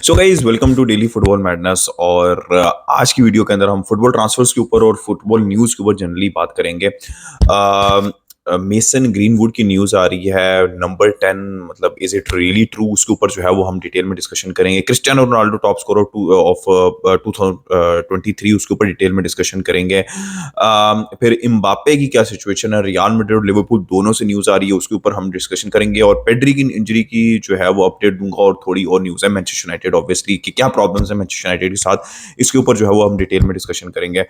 So guys welcome to daily football madness. और आज की वीडियो के अंदर हम फुटबॉल ट्रांसफर्स के ऊपर और फुटबॉल न्यूज़ के ऊपर जनरली बात करेंगे। मेसन ग्रीनवुड की न्यूज़ आ रही है नंबर 10, मतलब इज इट रियली ट्रू, उसके ऊपर जो है वो हम डिटेल में डिस्कशन करेंगे। Cristiano Ronaldo top scorer of 2023, उसके ऊपर डिटेल में डिस्कशन करेंगे। फिर इम्बापे की क्या सिचुएशन है, रियल मैड्रिड और लिवरपूल दोनों से न्यूज़ आ रही है, उसके ऊपर हम डिस्कशन करेंगे। और पेड्री की इंजरी की जो है वो अपडेट दूंगा, और थोड़ी और न्यूज़ है मैनचेस्टर यूनाइटेड ऑब्वियसली कि क्या प्रॉब्लम्स है मैनचेस्टर यूनाइटेड के साथ, इसके ऊपर जो है वो हम डिटेल में डिस्कशन करेंगे।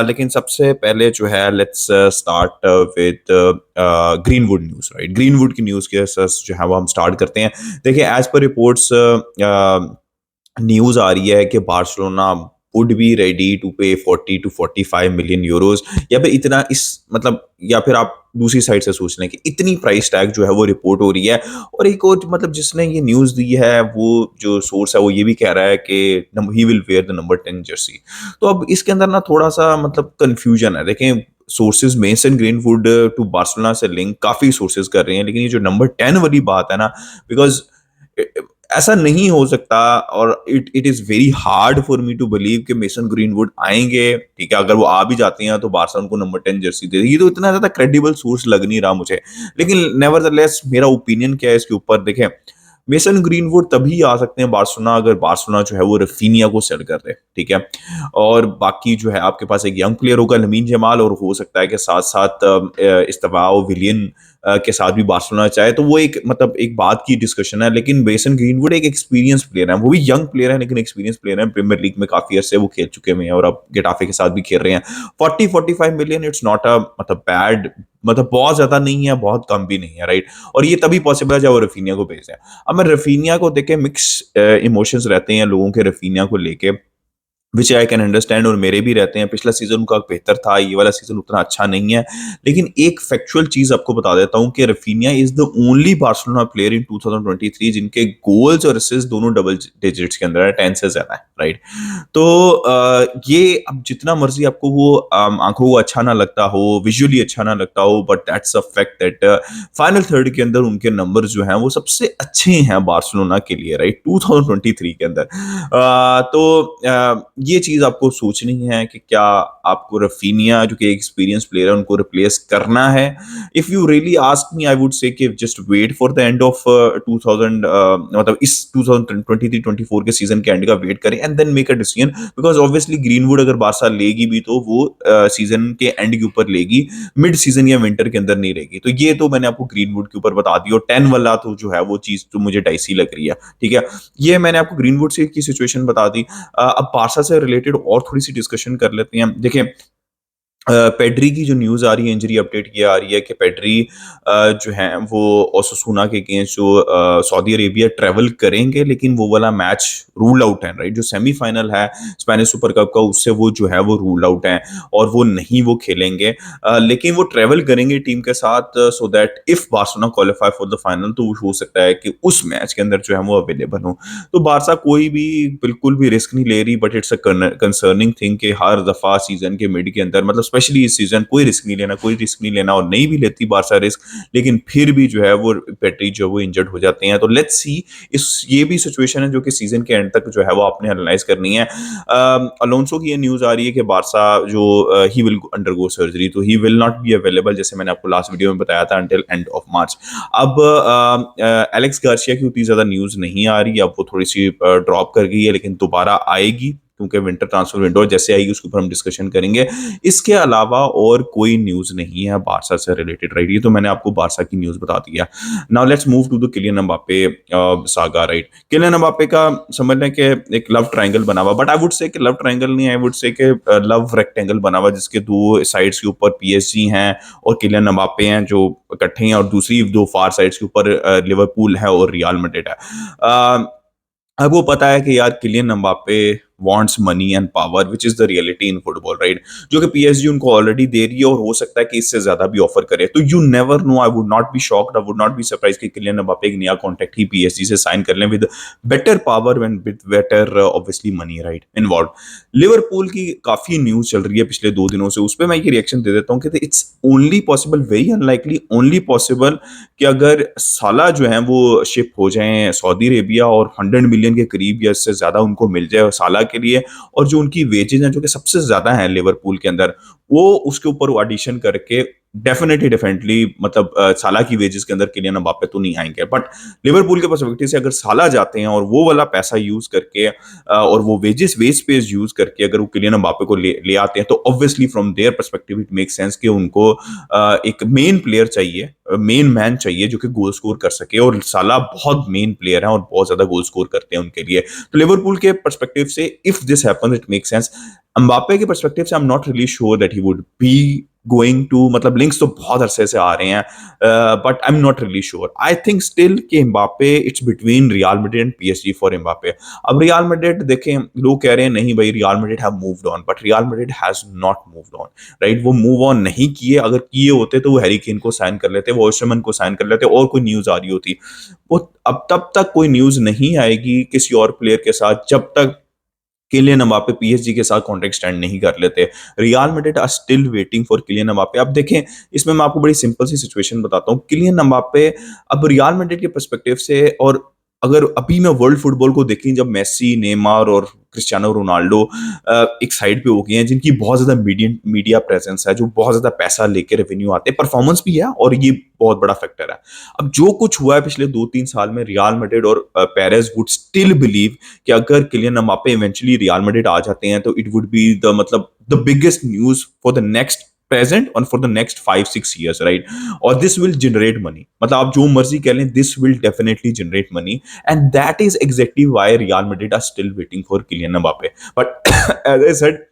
लेकिन सबसे पहले जो है let's start with greenwood news, right. Greenwood की न्यूज़ के साथ जो है वो हम स्टार्ट करते हैं। देखिए, एज पर रिपोर्ट्स न्यूज़ आ रही है कि Barcelona would be ready to pay 40 to 45 million euros, या फिर इतना इस मतलब, या फिर आप दूसरी साइड से सोच लें कि इतनी प्राइस टैग जो है वो रिपोर्ट हो रही है। और एक और मतलब जिसने ये न्यूज़ दी है, वो जो सोर्स है वो ये भी कह रहा है कि he will where the number 10 Jersey. तो अब इसके अंदर ना थोड़ा सा मतलब कंफ्यूजन है। देखें, sources Mason Greenwood to Barcelona से लिंक काफ़ी सोर्सेज कर रहे हैं, लेकिन ये जो नंबर 10 वाली बात है ना, बिकॉज ऐसा नहीं हो सकता। और it it is very hard for me to believe कि मेसन ग्रीनवुड आएंगे। ठीक है, अगर वो आ भी जाते हैं तो बार्सा उनको नंबर 10 जर्सी दे देगी। ये तो इतना ज्यादा क्रेडिबल सोर्स लग नहीं रहा मुझे। लेकिन नेवरदलेस मेरा ओपिनियन क्या है इसके ऊपर, देखें, मेसन ग्रीनवुड तभी आ सकते हैं बार्सिलोना अगर बार्सिलोना जो है वो रफीनिया को सेल कर दे। ठीक है, और बाकी जो है आपके पास एक यंग प्लेयर होगा लमीन जमाल, और हो सकता है कि साथ साथ इस्तेमाओ विलियन के साथ भी बार्सिलोना चाहे, तो वो एक मतलब एक बात की डिस्कशन है। लेकिन मेसन ग्रीनवुड एक एक्सपीरियंस प्लेयर है, वो भी यंग प्लेयर है लेकिन एक्सपीरियंस प्लेयर है। प्रीमियर लीग में काफी अरसे वो खेल चुके हैं और अब गेटाफे के साथ भी खेल रहे हैं। 40-45 मिलियन, इट्स नॉट अ मतलब बैड, मतलब बहुत ज्यादा नहीं है, बहुत कम भी नहीं है, राइट। और ये तभी पॉसिबल है जब वो रफीनिया को भेज दें। अब मैं रफीनिया को देखे, मिक्स इमोशंस रहते हैं लोगों के रफीनिया को लेके, विच आई कैन अंडरस्टैंड, और मेरे भी रहते हैं। पिछला सीजन उनका बेहतर था, ये वाला सीजन उतना अच्छा नहीं है। लेकिन एक फैक्चुअल चीज आपको बता देता हूं कि Raphinha is the only Barcelona player in 2023 जिनके गोल्स और असिस्ट दोनों डबल डिजिट्स के अंदर है, 10 से ज्यादा है, राइट। तो ये अब जितना मर्जी आपको वो आंखों को अच्छा ना लगता हो, विजुअली अच्छा ना लगता हो, but that's a fact that final third के अंदर उनके नंबर जो हैं वो सबसे अच्छे हैं बार्सिलोना के लिए, राइट, 2023 के अंदर। ये चीज आपको सोचनी है कि क्या आपको रफीनिया जो कि एक्सपीरियंस प्लेयर है उनको रिप्लेस करना है। If you really ask me, I would say कि just wait for the end of 2000, मतलब इस 2023-24 के सीजन के एंड का वेट करें and then make a decision. Because obviously Greenwood अगर बारसा लेगी भी तो वो सीजन के एंड के ऊपर लेगी, मिड सीजन या विंटर के अंदर नहीं लेगी। तो ये तो मैंने आपको ग्रीनवुड के ऊपर बता दी, और 10 वाला तो जो है वो चीज तो मुझे डाइसी लग रही है। ठीक है, ये मैंने आपको ग्रीनवुड से की सिचुएशन बता दी। अब बारसा से रिलेटेड और थोड़ी सी डिस्कशन कर लेते हैं। देखिए, पेड्री की जो न्यूज़ आ रही है, इंजरी अपडेट ये आ रही है कि पेड्री जो है वो ओसासुना के अगेंस्ट जो सऊदी अरेबिया ट्रैवल करेंगे, लेकिन वो वाला मैच रूल आउट है, राइट। जो सेमीफाइनल है स्पेनिश सुपर कप का, उससे वो जो है वो रूल आउट है और वो नहीं वो खेलेंगे। लेकिन वो ट्रैवल करेंगे टीम के साथ, so that if Barcelona qualify for the final तो हो सकता है कि उस मैच के अंदर जो है वो अवेलेबल हो। तो बारसा कोई भी बिल्कुल भी रिस्क नहीं ले रही, but it's a concerning thing कि हर दफा सीजन के मिड के अंदर, मतलब स्पेशली इस सीजन, कोई रिस्क नहीं लेना, कोई रिस्क नहीं लेना, और नहीं भी लेती बारसा रिस्क, लेकिन फिर भी जो है वो पेट्री जो वो इंजर्ड हो जाते हैं। तो लेट्स सी, इस ये भी सिचुएशन है जो कि सीजन के एंड तक जो है वो आपने एनालाइज करनी है। अलोंसो की ये न्यूज आ रही है कि बारसा जो ही विल अंडरगो सर्जरी, तो he will not be available, जैसे मैंने आपको लास्ट वीडियो में बताया था, अंटिल एंड ऑफ मार्च। अब एलेक्स गार्सिया की उतनी ज्यादा न्यूज नहीं आ रही, अब वो थोड़ी सी ड्रॉप कर गई है, लेकिन दोबारा आएगी क्योंकि विंटर ट्रांसफर विंडो जैसे आएगी उसके ऊपर हम डिस्कशन करेंगे। इसके अलावा और कोई न्यूज नहीं है बारसा से रिलेटेड, राइट। ये तो मैंने आपको बारसा की न्यूज बता दी है। Now let's move to the Kylian Mbappe saga, right. Kylian Mbappe का समझ लें कि एक लव ट्रायंगल बना हुआ, बट आई वुड से कि लव ट्रायंगल नहीं, आई वुड से कि लव रेक्टेंगल बना हुआ, जिसके दो साइड्स के ऊपर पीएसजी हैं और किलियन एम्बापे हैं जो इकट्ठे हैं, और दूसरी दो फार साइड्स के ऊपर लिवरपूल है और रियल मैड्रिड है। अब वो पता है कि यार Kylian Mbappe wants money and power, which is the reality in football, right. जो कि पीएसजी उनको ऑलरेडी दे रही है, और हो सकता है कि इससे ज्यादा भी ऑफर करे। तो you never know, I would not be shocked, I would not be surprise कि किलियन एम्बापे एक नया कॉन्ट्रैक्ट ही पीएसजी से साइन कर लें with better power and with better obviously money, right, involve. Liverpool की काफी न्यूज चल रही है पिछले 2 दिनों से, उस पर मैं ये रिएक्शन दे देता हूँ कि it's only possible, very unlikely, only possible कि अगर साला जो है वो शिप हो जाएँ सऊदी अरेबिया और 100 मिलियन के करीब या इससे ज़्यादा उनको मिल जाए साला के लिए, और जो उनकी वेजेज़ हैं जो कि सबसे ज़्यादा हैं लिवरपूल के अंदर, वो उसके ऊपर वो एडिशन करके डेफिनिटली डेफिनिटली मतलब साला की वेजेस के अंदर किलियन एम्बापे तो नहीं आएंगे, बट लिवरपूल के पर्सपेक्टिव से अगर साला जाते हैं और वो वाला पैसा यूज करके और वो वेजेस वेज पेज यूज करके अगर वो किलियन एम्बापे को ले आते हैं, तो obviously from their perspective it make sense कि उनको एक मेन प्लेयर चाहिए, मेन मैन चाहिए जो कि गोल स्कोर कर सके, और साला बहुत मेन प्लेयर है और बहुत ज्यादा गोल स्कोर करते हैं उनके लिए। तो लिवरपूल के पर्सपेक्टिव से if this happens it make sense. Mbappe के पर्सपेक्टिव से I am not really sure that he would be going to, मतलब लिंक्स तो बहुत अरसे से आ रहे हैं, but I am not really sure. I think still कि Mbappe it's between Real Madrid and PSG for Mbappe. अब रियल मैड्रिड देखें, लोग कह रहे हैं नहीं भाई Real Madrid have moved on, but real Madrid has not moved on, right? वो मूव ऑन नहीं किए, अगर किए होते तो वो हैरी केन को साइन कर लेते, वो ओशमन को साइन कर लेते, और कोई न्यूज आ रही होती। वो अब तब तक कोई न्यूज नहीं आएगी किसी और प्लेयर के साथ जब तक किलियन एम्बापे पीएसजी के साथ कॉन्ट्रैक्ट स्टैंड नहीं कर लेते। Real Madrid are still waiting for Kylian Mbappe. अब देखें, इसमें मैं आपको बड़ी सिंपल सी सिचुएशन बताता हूँ। किलियन एम्बापे अब रियल मैड्रिड के पर्सपेक्टिव से, और अगर अभी मैं वर्ल्ड फुटबॉल को देखें, जब मेसी, नेमार और क्रिस्टियानो रोनाल्डो एक साइड पे हो गए हैं, जिनकी बहुत ज्यादा मीडिया प्रेजेंस है, जो बहुत ज्यादा पैसा लेके रेवेन्यू आते हैं, परफॉर्मेंस भी है, और ये बहुत बड़ा फैक्टर है। अब जो कुछ हुआ है पिछले 2-3 साल में, रियल मैड्रिड और पेरेज वुड स्टिल बिलीव कि अगर Kylian Mbappe eventually Real Madrid आ जाते हैं तो इट वुड बी द मतलब the biggest news for the next present और for the next 5-6 years, right? और दिस विल जनरेट मनी, मतलब आप जो मर्जी कह लें, this will definitely generate money, and that is exactly why Real Madrid are still waiting for Kylian Mbappe. But as I said,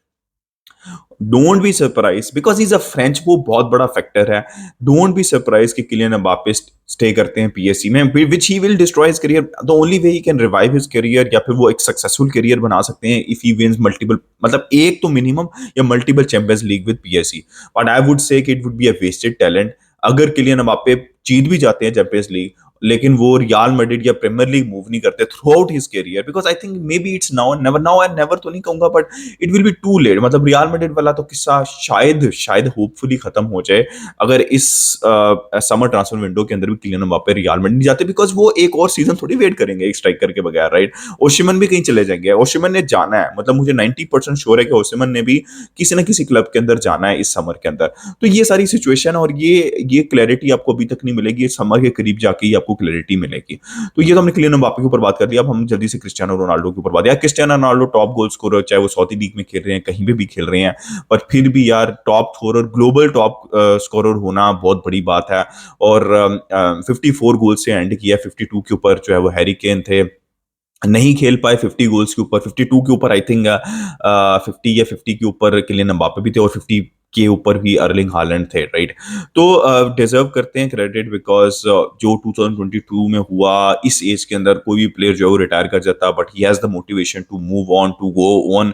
don't be surprise because is a French, वो बहुत बड़ा factor है। डोंट बी सरप्राइज कि Kylian Mbappe stay करते हैं PSC में, which he will destroy his career. The only way he can revive his career, या फिर वो एक सक्सेसफुल करियर बना सकते हैं इफ ही विंस मल्टीपल, मतलब एक तो मिनिमम या multiple champions league with PSC. But I would say कि it would be a wasted talent अगर किलियन एम्बापे जीत भी जाते हैं चैंपियंस लीग, लेकिन वो रियल मैड्रिड या प्रीमियर लीग मूव नहीं करते throughout his career, because I think maybe it's now never, now and never तो नहीं कहूंगा, but it will be too late. मतलब रियल मैड्रिड वाला तो किस्सा शायद शायद होपफुली खत्म हो जाए अगर इस समर ट्रांसफर विंडो के अंदर भी किलियन एम्बापे रियल मैड्रिड नहीं जाते, बिकॉज वो एक और सीजन थोड़ी वेट करेंगे एक स्ट्राइकर के बगैर, राइट? ओशिमन भी कहीं चले जाएंगे, ओशिमन ने जाना है, मतलब मुझे 90% श्योर है कि ओशिमन ने भी किसी ना किसी क्लब के अंदर जाना है इस समर के अंदर। तो ये सारी सिचुएशन और ये क्लैरिटी आपको अभी तक नहीं मिलेगी, समर के करीब जाके ही आपको क्लैरिटी मिलेगी। तो ये तो हमने किलियन एम्बापे के ऊपर बात कर लिया। अब हम जल्दी से क्रिस्टियानो रोनाल्डो के ऊपर बात, यार Cristiano Ronaldo top goal scorer, चाहे वो सऊदी लीग में खेल रहे हैं, कहीं पे भी खेल रहे हैं, पर फिर भी यार top scorer, global top scorer होना बहुत बड़ी बात है। और 54 गोल से एंड किया, 52 के ऊपर जो है वो हैरी केन थे, नहीं खेल पाए 50 गोल्स के ऊपर, 52 के ऊपर आई थिंक 50 या 50 के ऊपर किलियन एम्बापे भी थे, और 50 के ऊपर भी अर्लिंग हालैंड थे, राइट? तो डिजर्व करते हैं क्रेडिट, बिकॉज जो 2022 में हुआ, इस एज के अंदर कोई भी प्लेयर जो है वो रिटायर कर जाता, but he has the motivation to move on, to go on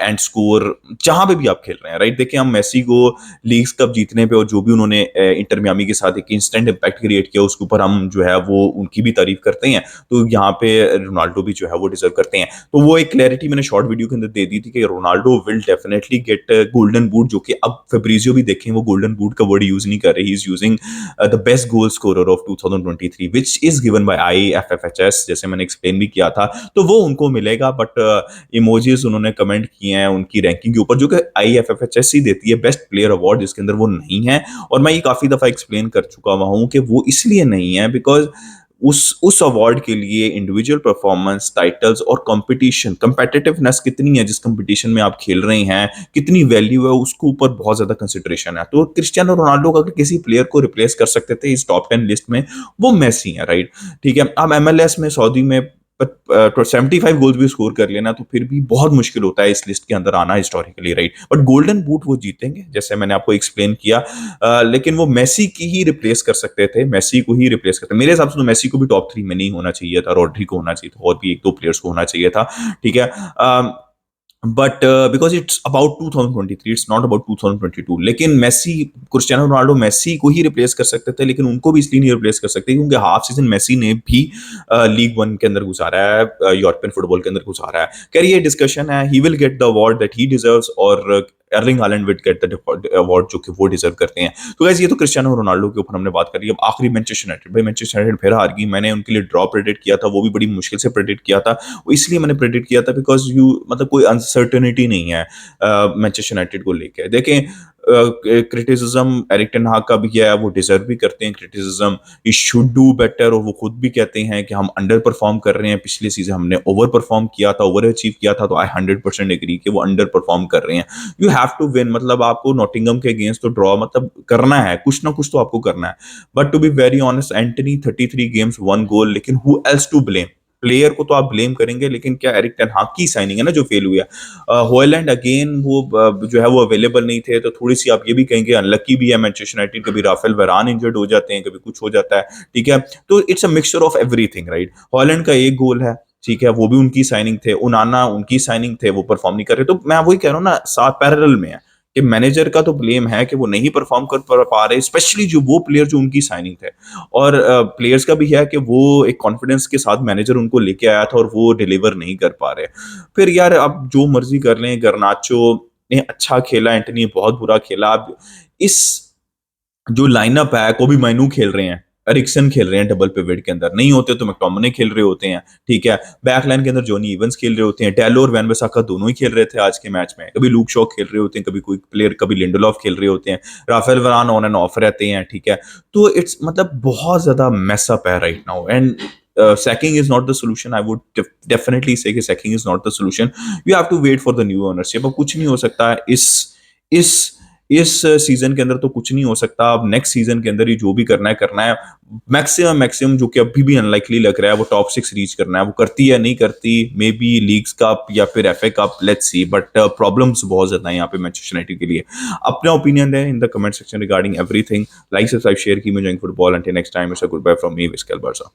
and score जहां पे भी आप खेल रहे हैं, राइट? देखिए, हम मेसी को लीग्स कप जीतने पे और जो भी उन्होंने इंटर मियामी के साथ एक इंस्टेंट इम्पैक्ट क्रिएट किया, उसके ऊपर हम जो है वो उनकी भी तारीफ करते हैं। तो यहाँ पे रोनाल्डो भी जो है वो डिजर्व करते हैं। तो वो एक क्लैरिटी मैंने शॉर्ट वीडियो के अंदर दे दी थी कि Ronaldo will definitely get golden boot, जो कि अब फेब्रिजियो भी देखें वो गोल्डन बूट का वर्ड यूज नहीं कर रहे, he is using the best goal scorer of 2023 which is given by IFFHS, जैसे मैंने एक्सप्लेन भी किया था। तो वो उनको मिलेगा, बट इमोजीज उन्होंने कमेंट किए हैं उनकी रैंकिंग के ऊपर, जो कि आईएफएफएचएस ही देती है बेस्ट प्लेयर अवार्ड, जिसके अंदर वो नहीं है। और मैं ये काफी दफा एक्सप्लेन कर चुका हुआ हूं कि वो इसलिए नहीं है बिकॉज उस अवार्ड के लिए इंडिविजुअल परफॉर्मेंस, टाइटल्स और कंपटीशन, कंपेटिटिवनेस कितनी है जिस कंपटीशन में आप खेल रहे हैं, कितनी वैल्यू है, उसके ऊपर बहुत ज्यादा कंसिडरेशन है। तो क्रिस्टियानो रोनाल्डो अगर किसी प्लेयर को रिप्लेस कर सकते थे इस टॉप 10 लिस्ट में, वो मेसी है, राइट? ठीक है, अब एमएलएस में सऊदी में 75 गोल्स भी स्कोर कर लेना तो फिर भी बहुत मुश्किल होता है इस लिस्ट के अंदर आना historically, right? But golden boot वो जीतेंगे, जैसे मैंने आपको एक्सप्लेन किया। लेकिन वो मेसी की ही रिप्लेस कर सकते थे, मेसी को ही रिप्लेस करते। मेरे हिसाब से तो मेसी को भी टॉप 3 में नहीं होना चाहिए था, रॉड्री को होना चाहिए था, और भी 1-2 प्लेयर्स को होना चाहिए था, ठीक है? But because it's about 2023, it's not about 2022। लेकिन मेसी, क्रिस्टियानो रोनाल्डो मेसी को ही रिप्लेस कर सकते थे, लेकिन उनको भी इसलिए नहीं रिप्लेस कर सकते क्योंकि हाफ सीजन मेसी ने भी लीग वन के अंदर गुजारा है, यूरोपियन फुटबॉल के अंदर गुजारा है। खैर ये डिस्कशन है, he will get the award that he deserves, और Erling Haaland will get the award जो कि वो डिजर्व करते हैं। तो गाइस ये तो क्रिस्टियानो रोनाल्डो के ऊपर हमने बात करी। अब आखिरी मैनचेस्टर यूनाइटेड, भाई मैनचेस्टर यूनाइटेड फिर हार गई। मैंने उनके लिए ड्रॉ प्रेडिक्ट किया था, वो भी बड़ी मुश्किल से प्रेडिक्ट किया था। वो इसलिए मैंने प्रेडिक्ट किया था बिकॉज यू मतलब कोई अनसर्टेनिटी नहीं है मैनचेस्टर यूनाइटेड को लेके। देखें, क्रिटिसिज्म एरिक टेन हाग का भी है, वो डिजर्व भी करते हैं criticism, he should do better, और वो खुद भी कहते हैं कि हम अंडर परफॉर्म कर रहे हैं। पिछले सीजन हमने ओवर परफॉर्म किया था, ओवर अचीव किया था, तो आई 100% एग्री कि वो अंडर परफॉर्म कर रहे हैं। यू हैव टू विन, मतलब आपको नॉटिंगम के अगेंस्ट तो ड्रॉ मतलब करना है, कुछ ना कुछ तो आपको करना है। But to be very honest, Antony 33 games 1 goal, लेकिन who else to blame? Player को तो आप ब्लेम करेंगे, लेकिन क्या एरिक टेन हाग की साइनिंग है ना जो फेल हुई है। हॉयलैंड अगेन वो जो है वो अवेलेबल नहीं थे, तो थोड़ी सी आप ये भी कहेंगे अनलकी भी है मैनचेस्टर यूनाइटेड, कभी राफेल वरान इंजर्ड हो जाते हैं, कभी कुछ हो जाता है, ठीक है। तो it's a mixture of everything, right. Højlund का एक गोल है, ठीक है, वो भी उनकी साइनिंग थे। उनाना उनकी साइनिंग थे, वो परफॉर्म नहीं कर रहे। तो मैं वही कह रहा हूँ ना, साथ पैरेलल में है कि मैनेजर का तो ब्लेम है कि वो नहीं परफॉर्म कर पा रहे, स्पेशली जो वो प्लेयर जो उनकी साइनिंग थे। और प्लेयर्स का भी है कि वो एक कॉन्फिडेंस के साथ मैनेजर उनको लेके आया था और वो डिलीवर नहीं कर पा रहे। फिर यार आप जो मर्जी कर लें, गर्नाचो ने अच्छा खेला, एंटनी बहुत बुरा खेला। अब इस जो लाइनअप है, कोबी माइनू खेल रहे हैं, एरिक्सन खेल रहे हैं डबल पिवट के अंदर, नहीं होते तो मैकटोमिने खेल रहे होते हैं, ठीक है। बैक लाइन के अंदर जॉनी इवंस खेल रहे होते हैं, डेलो और वैन बिसाका दोनों ही खेल रहे थे आज के मैच में। कभी लूक शॉ खेल रहे होते हैं, कभी कोई प्लेयर, कभी लिंडलॉफ खेल रहे होते हैं, राफेल वरान ऑन एंड ऑफ रहते हैं, ठीक है। तो इट्स मतलब बहुत ज्यादा मेसअप है right now, and sacking is not the solution. I would definitely say कि sacking is not the solution. You have to wait for the new ownership। अब कुछ नहीं हो सकता है इस इस सीजन के अंदर, तो कुछ नहीं हो सकता। अब नेक्स्ट सीजन के अंदर ही जो भी करना है, मैक्सिमम मैक्सिमम जो कि अभी भी अनलाइकली लग रहा है, वो टॉप 6 रीच करना है। वो करती है नहीं करती, मे बी लीग्स कप या फिर FA cup, let's see. But problems बहुत ज्यादा है यहाँ पे मैनचेस्टर यूनाइटेड के लिए। अपना ओपिनियन है in the comment section regarding everything. Like subscribe share की, मैं football. Until next time, it's a goodbye from me, visca bursa.